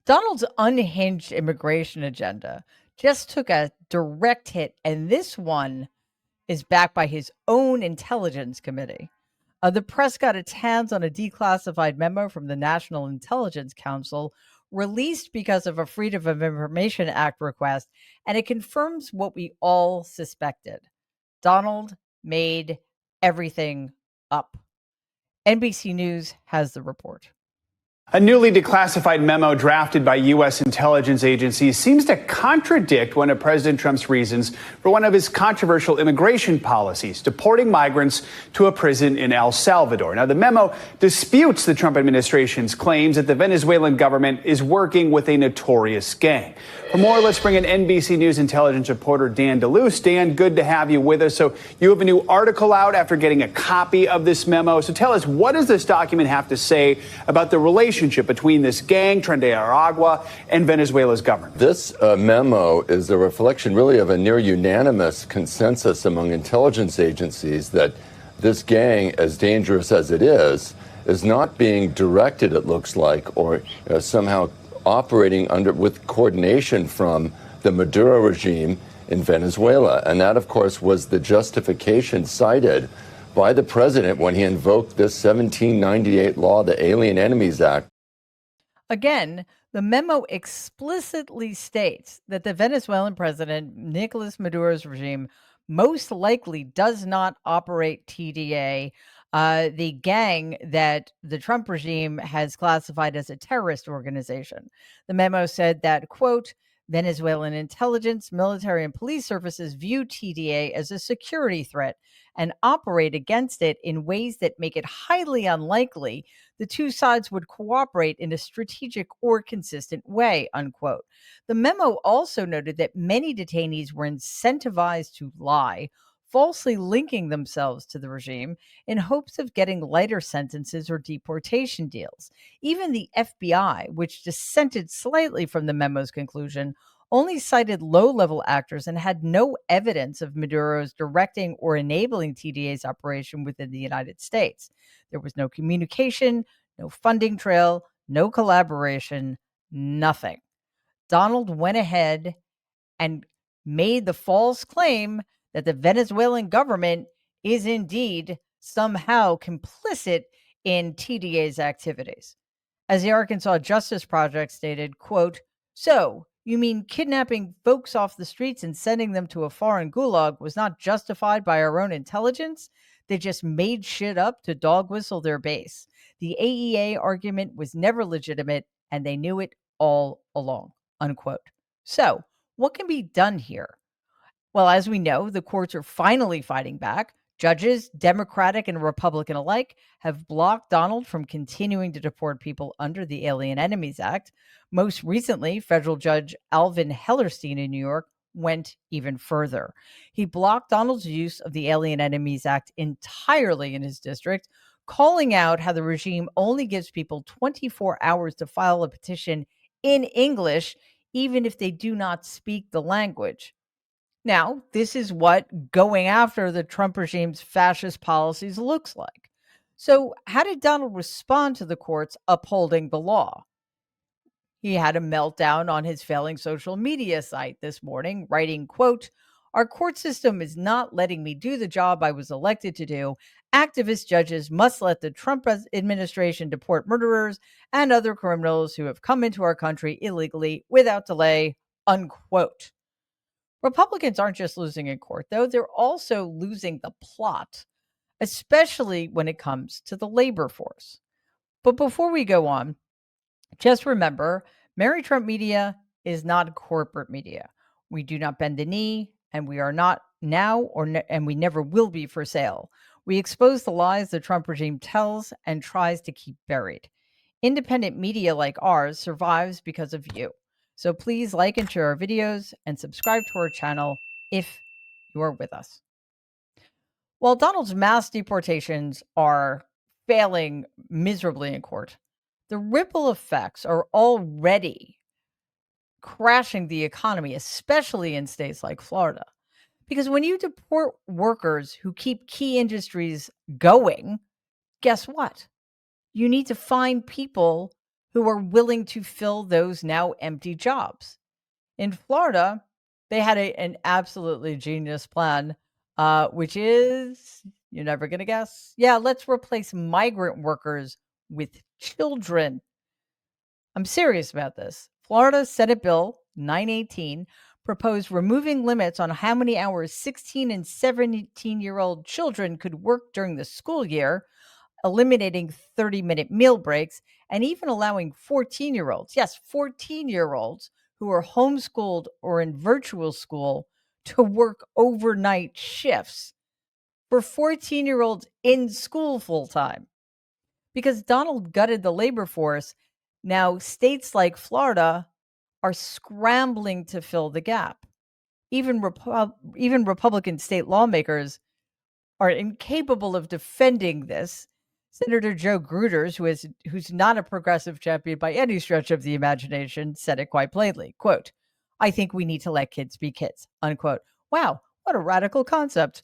Donald's unhinged immigration agenda just took a direct hit, and this one is backed by his own intelligence committee. The press got its hands on a declassified memo from the National Intelligence Council released because of a Freedom of Information Act request, and it confirms what we all suspected. Donald made everything up. NBC News has the report. A newly declassified memo drafted by U.S. intelligence agencies seems to contradict one of President Trump's reasons for one of his controversial immigration policies, deporting migrants to a prison in El Salvador. Now, the memo disputes the Trump administration's claims that the Venezuelan government is working with a notorious gang. For more, let's bring in NBC News intelligence reporter Dan DeLuce. Dan, good to have you with us. So you have a new article out after getting a copy of this memo. So tell us, what does this document have to say about the relationship between this gang, Tren de Aragua, and Venezuela's government? This memo is a reflection really of a near unanimous consensus among intelligence agencies that this gang, as dangerous as it is not being directed, it looks like, or somehow operating with coordination from the Maduro regime in Venezuela. And that, of course, was the justification cited by the president when he invoked this 1798 law, the Alien Enemies Act. Again, the memo explicitly states that the Venezuelan president, Nicolas Maduro's regime, most likely does not operate TDA, the gang that the Trump regime has classified as a terrorist organization. The memo said that, quote, Venezuelan intelligence, military, and police services view TDA as a security threat and operate against it in ways that make it highly unlikely the two sides would cooperate in a strategic or consistent way, unquote. The memo also noted that many detainees were incentivized to lie, falsely linking themselves to the regime in hopes of getting lighter sentences or deportation deals. Even the FBI, which dissented slightly from the memo's conclusion, only cited low-level actors and had no evidence of Maduro's directing or enabling TDA's operation within the United States. There was no communication, no funding trail, no collaboration, nothing. Donald went ahead and made the false claim that the Venezuelan government is indeed somehow complicit in TDA's activities. As the Arkansas Justice Project stated, quote, so you mean kidnapping folks off the streets and sending them to a foreign gulag was not justified by our own intelligence? They just made shit up to dog whistle their base. The AEA argument was never legitimate, and they knew it all along, unquote. So, what can be done here? Well, as we know, the courts are finally fighting back. Judges, Democratic and Republican alike, have blocked Donald from continuing to deport people under the Alien Enemies Act. Most recently, federal judge Alvin Hellerstein in New York went even further. He blocked Donald's use of the Alien Enemies Act entirely in his district, calling out how the regime only gives people 24 hours to file a petition in English, even if they do not speak the language. Now, this is what going after the Trump regime's fascist policies looks like. So, how did Donald respond to the courts upholding the law? He had a meltdown on his failing social media site this morning, writing, quote, our court system is not letting me do the job I was elected to do. Activist judges must let the Trump administration deport murderers and other criminals who have come into our country illegally without delay, unquote. Republicans aren't just losing in court, though. They're also losing the plot, especially when it comes to the labor force. But before we go on, just remember, Mary Trump Media is not corporate media. We do not bend the knee, and we are not now and we never will be for sale. We expose the lies the Trump regime tells and tries to keep buried. Independent media like ours survives because of you. So please like and share our videos and subscribe to our channel if you are with us. While Donald's mass deportations are failing miserably in court, the ripple effects are already crashing the economy, especially in states like Florida. Because when you deport workers who keep key industries going, guess what? You need to find people who are willing to fill those now empty jobs. In Florida, they had an absolutely genius plan, which is, you're never going to guess. Yeah, let's replace migrant workers with children. I'm serious about this. Florida Senate Bill 918 proposed removing limits on how many hours 16 and 17-year-old children could work during the school year, eliminating 30-minute meal breaks, and even allowing 14-year-olds, yes, 14-year-olds who are homeschooled or in virtual school to work overnight shifts for 14-year-olds in school full time. Because Donald gutted the labor force, now states like Florida are scrambling to fill the gap. Even Republican state lawmakers are incapable of defending this. Senator Joe Gruters, who's not a progressive champion by any stretch of the imagination, said it quite plainly. Quote, "I think we need to let kids be kids." Unquote. Wow, what a radical concept.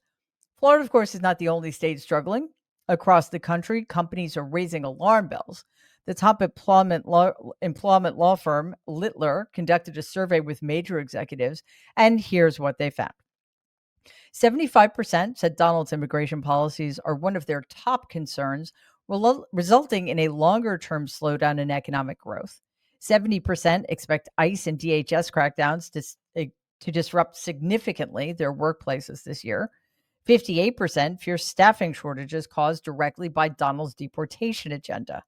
Florida, of course, is not the only state struggling. Across the country, companies are raising alarm bells. The top employment law firm, Littler, conducted a survey with major executives, and here's what they found. 75% said Donald's immigration policies are one of their top concerns, resulting in a longer term slowdown in economic growth. 70% expect ICE and DHS crackdowns to disrupt significantly their workplaces this year. 58% fear staffing shortages caused directly by Donald's deportation agenda.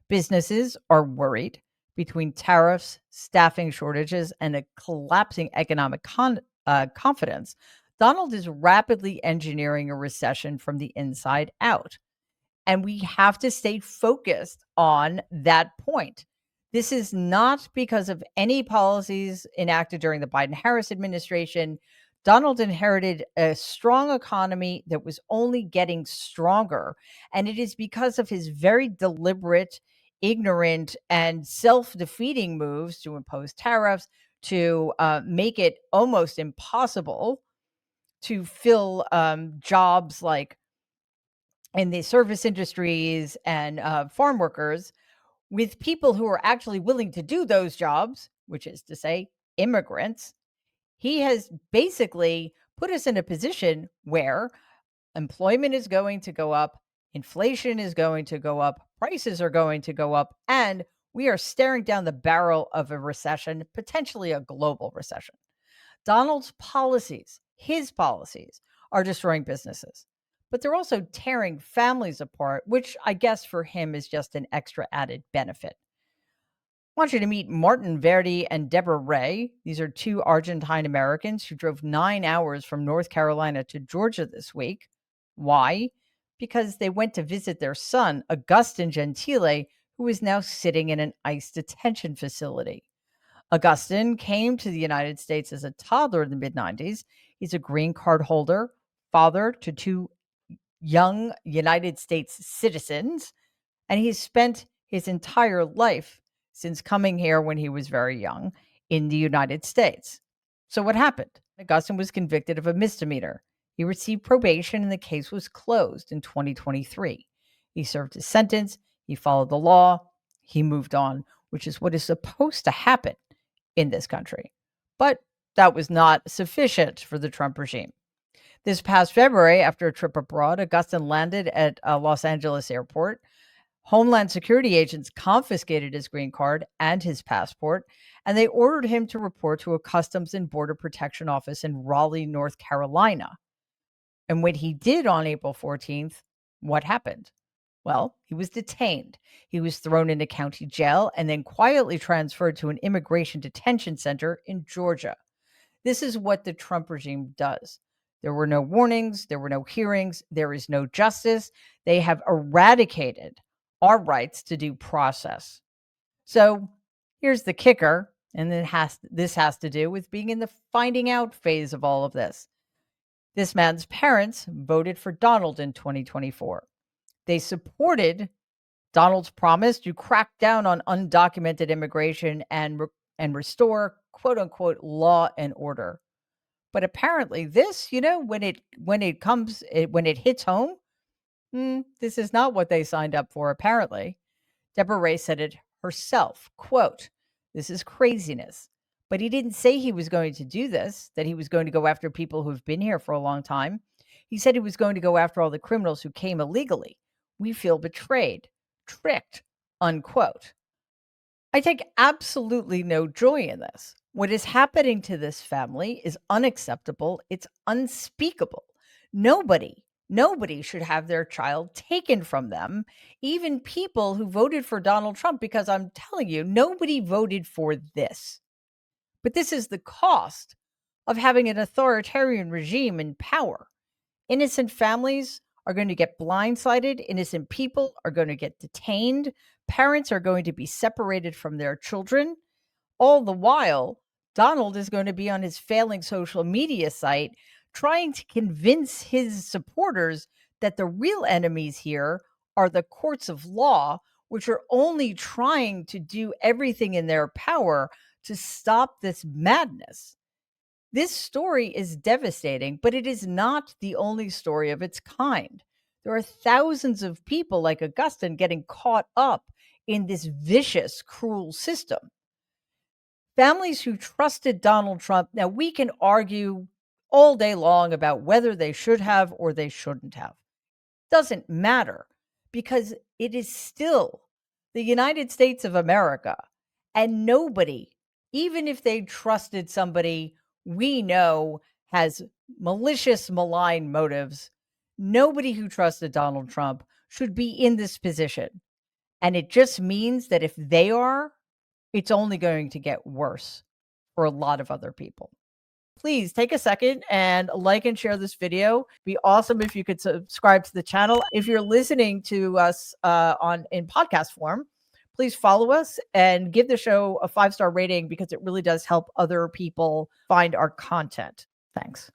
Businesses are worried between tariffs, staffing shortages, and a collapsing economic confidence. Donald is rapidly engineering a recession from the inside out. And we have to stay focused on that point. This is not because of any policies enacted during the Biden Harris administration. Donald inherited a strong economy that was only getting stronger. And it is because of his very deliberate, ignorant, and self defeating moves to impose tariffs, to make it almost impossible to fill jobs like in the service industries and farm workers with people who are actually willing to do those jobs, which is to say, immigrants. He has basically put us in a position where employment is going to go up, inflation is going to go up, prices are going to go up, and we are staring down the barrel of a recession, potentially a global recession. Donald's policies, his policies, are destroying businesses, but they're also tearing families apart, which I guess for him is just an extra added benefit. I want you to meet Martin Verdi and Deborah Ray. These are two Argentine Americans who drove 9 hours from North Carolina to Georgia this week. Why? Because they went to visit their son, Augustin Gentile, who is now sitting in an ICE detention facility. Augustin came to the United States as a toddler in the mid 90s. He's a green card holder, father to two young United States citizens, and he's spent his entire life since coming here when he was very young in the United States. So, what happened? Augustin was convicted of a misdemeanor. He received probation and the case was closed in 2023. He served his sentence, he followed the law, he moved on, which is what is supposed to happen in this country. But that was not sufficient for the Trump regime. This past February, after a trip abroad, Augustin landed at Los Angeles airport. Homeland Security agents confiscated his green card and his passport, and they ordered him to report to a Customs and Border Protection office in Raleigh, North Carolina. And when he did on April 14th, what happened? Well, he was detained. He was thrown into county jail and then quietly transferred to an immigration detention center in Georgia. This is what the Trump regime does. There were no warnings, there were no hearings, there is no justice. They have eradicated our rights to due process. So here's the kicker, and this has to do with being in the finding out phase of all of this. This man's parents voted for Donald in 2024. They supported Donald's promise to crack down on undocumented immigration and restore quote unquote law and order. But apparently this, when it hits home, this is not what they signed up for apparently. Deborah Ray said it herself, quote, "This is craziness." But he didn't say he was going to do this, that he was going to go after people who've been here for a long time. He said he was going to go after all the criminals who came illegally. We feel betrayed, tricked, unquote. I take absolutely no joy in this. What is happening to this family is unacceptable. It's unspeakable. Nobody should have their child taken from them, even people who voted for Donald Trump, because I'm telling you, nobody voted for this. But this is the cost of having an authoritarian regime in power. Innocent families are going to get blindsided. Innocent people are going to get detained. Parents are going to be separated from their children. All the while, Donald is going to be on his failing social media site trying to convince his supporters that the real enemies here are the courts of law, which are only trying to do everything in their power to stop this madness. This story is devastating, but it is not the only story of its kind. There are thousands of people like Augustine getting caught up in this vicious, cruel system. Families who trusted Donald Trump, now we can argue all day long about whether they should have or they shouldn't have. Doesn't matter, because it is still the United States of America. And nobody, even if they trusted somebody we know has malicious, malign motives, nobody who trusted Donald Trump should be in this position. And it just means that if they are, it's only going to get worse for a lot of other people. Please take a second and like and share this video. Be awesome if you could subscribe to the channel. If you're listening to us in podcast form, please follow us and give the show a 5-star rating, because it really does help other people find our content. Thanks.